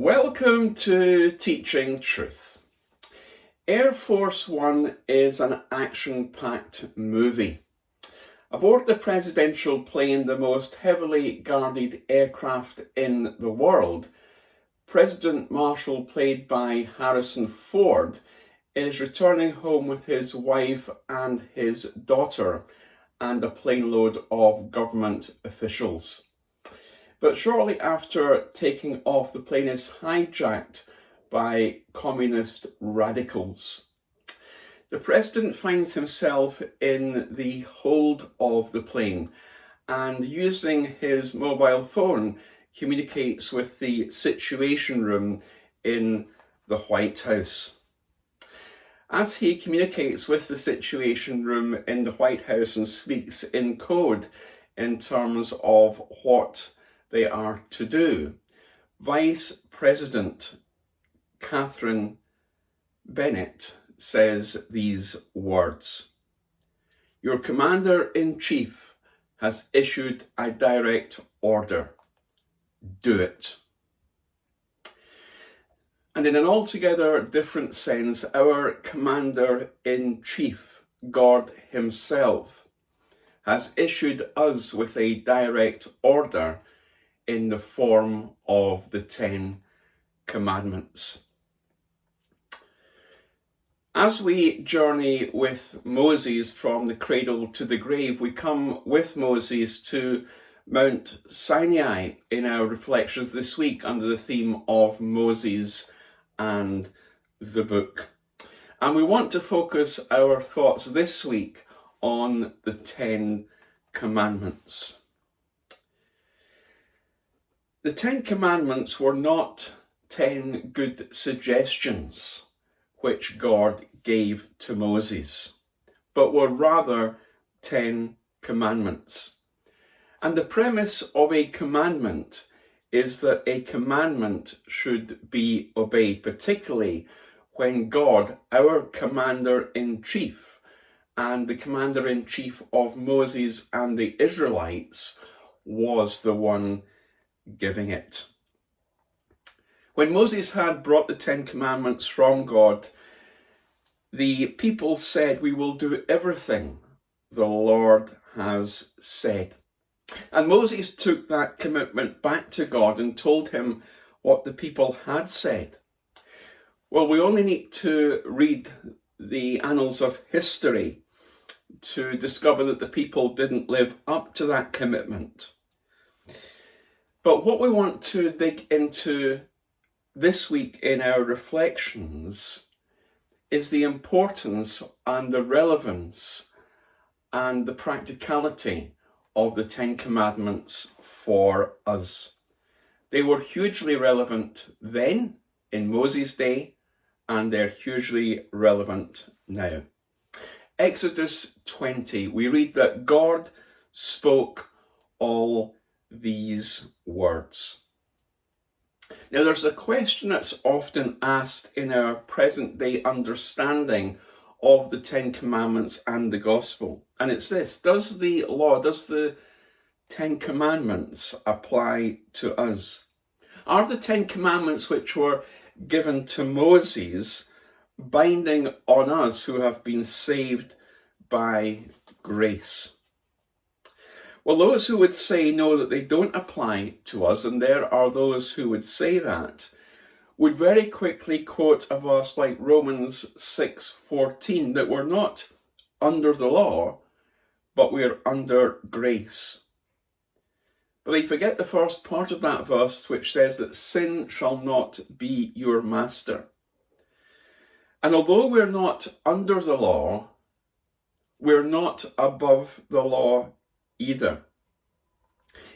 Welcome to Teaching Truth. Air Force One is an action-packed movie. Aboard the presidential plane, the most heavily guarded aircraft in the world, President Marshall, played by Harrison Ford, is returning home with his wife and his daughter and a plane load of government officials. But shortly after taking off, the plane is hijacked by communist radicals. The president finds himself in the hold of the plane and, using his mobile phone, communicates with the Situation Room in the White House. As he communicates with the Situation Room in the White House and speaks in code in terms of what they are to do, Vice President Catherine Bennett says these words: "Your Commander-in-Chief has issued a direct order. Do it." And in an altogether different sense, our Commander-in-Chief, God himself, has issued us with a direct order in the form of the 10 Commandments. As we journey with Moses from the cradle to the grave, we come with Moses to Mount Sinai in our reflections this week under the theme of Moses and the book. And we want to focus our thoughts this week on the 10 Commandments. The 10 Commandments were not 10 good suggestions which God gave to Moses, but were rather 10 commandments. And the premise of a commandment is that a commandment should be obeyed, particularly when God, our Commander-in-Chief, and the Commander-in-Chief of Moses and the Israelites, was the one giving it. When Moses had brought the 10 Commandments from God, the people said, "We will do everything the Lord has said." And Moses took that commitment back to God and told him what the people had said. Well, we only need to read the annals of history to discover that the people didn't live up to that commitment. But what we want to dig into this week in our reflections is the importance and the relevance and the practicality of the 10 Commandments for us. They were hugely relevant then, in Moses' day, and they're hugely relevant now. Exodus 20, we read that God spoke all these words. Now, there's a question that's often asked in our present day understanding of the 10 Commandments and the Gospel, and it's this: does the law, does the 10 Commandments apply to us? Are the 10 Commandments which were given to Moses binding on us who have been saved by grace? Well, those who would say no, that they don't apply to us, and there are those who would say that, would very quickly quote a verse like Romans 6:14, that we're not under the law, but we're under grace. But they forget the first part of that verse, which says that sin shall not be your master. And although we're not under the law, we're not above the law either.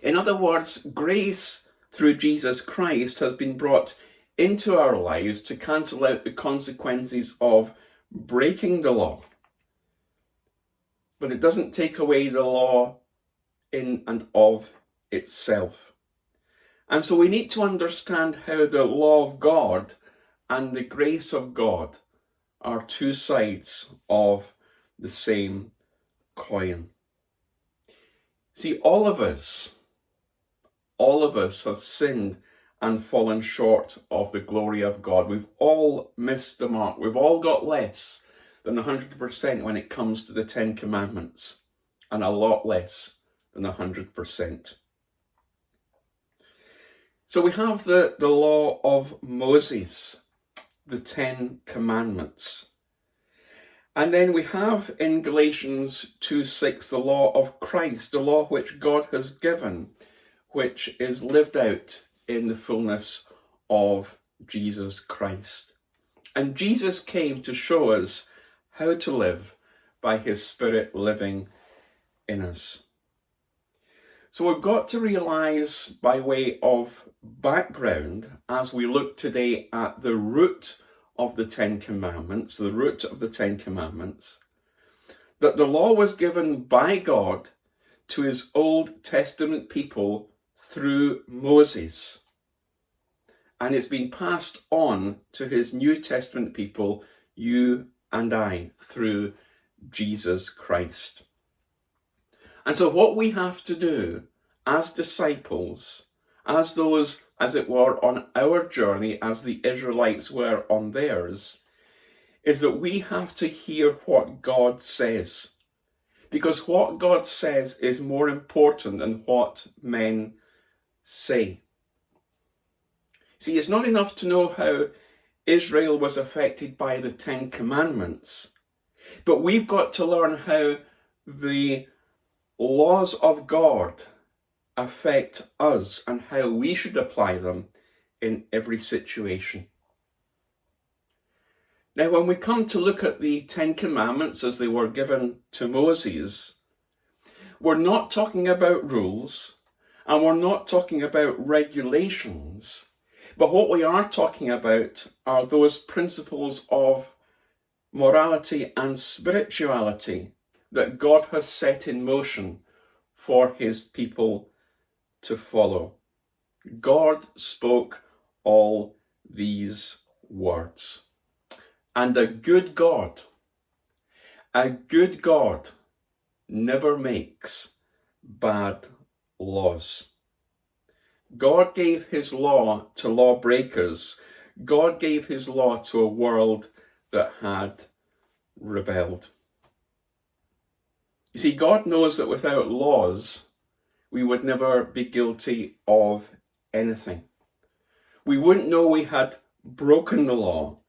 In other words, grace through Jesus Christ has been brought into our lives to cancel out the consequences of breaking the law. But it doesn't take away the law in and of itself. And so we need to understand how the law of God and the grace of God are two sides of the same coin. See, all of us have sinned and fallen short of the glory of God. We've all missed the mark. We've all got less than 100% when it comes to the Ten Commandments, and a lot less than 100%. So we have the law of Moses, the Ten Commandments. And then we have in Galatians 2:6 the law of Christ, the law which God has given, which is lived out in the fullness of Jesus Christ. And Jesus came to show us how to live by his Spirit living in us. So we've got to realise, by way of background, as we look today at the root of the Ten Commandments, the root of the Ten Commandments, that the law was given by God to his Old Testament people through Moses. And it's been passed on to his New Testament people, you and I, through Jesus Christ. And so what we have to do as disciples, as those, as it were, on our journey, as the Israelites were on theirs, is that we have to hear what God says. Because what God says is more important than what men say. See, it's not enough to know how Israel was affected by the Ten Commandments, but we've got to learn how the laws of God affect us and how we should apply them in every situation. Now, when we come to look at the Ten Commandments as they were given to Moses, we're not talking about rules and we're not talking about regulations, but what we are talking about are those principles of morality and spirituality that God has set in motion for his people to follow. God spoke all these words. And a good God never makes bad laws. God gave his law to lawbreakers. God gave his law to a world that had rebelled. You see, God knows that without laws, we would never be guilty of anything. We wouldn't know we had broken the law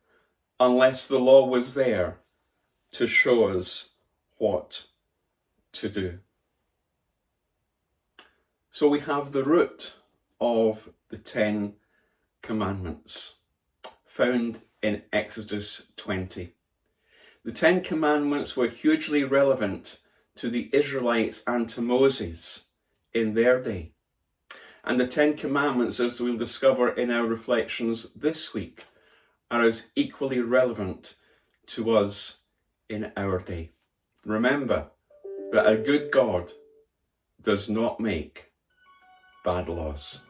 unless the law was there to show us what to do. So we have the root of the Ten Commandments found in Exodus 20. The Ten Commandments were hugely relevant to the Israelites and to Moses in their day. And the Ten Commandments, as we'll discover in our reflections this week, are as equally relevant to us in our day. Remember that a good God does not make bad laws.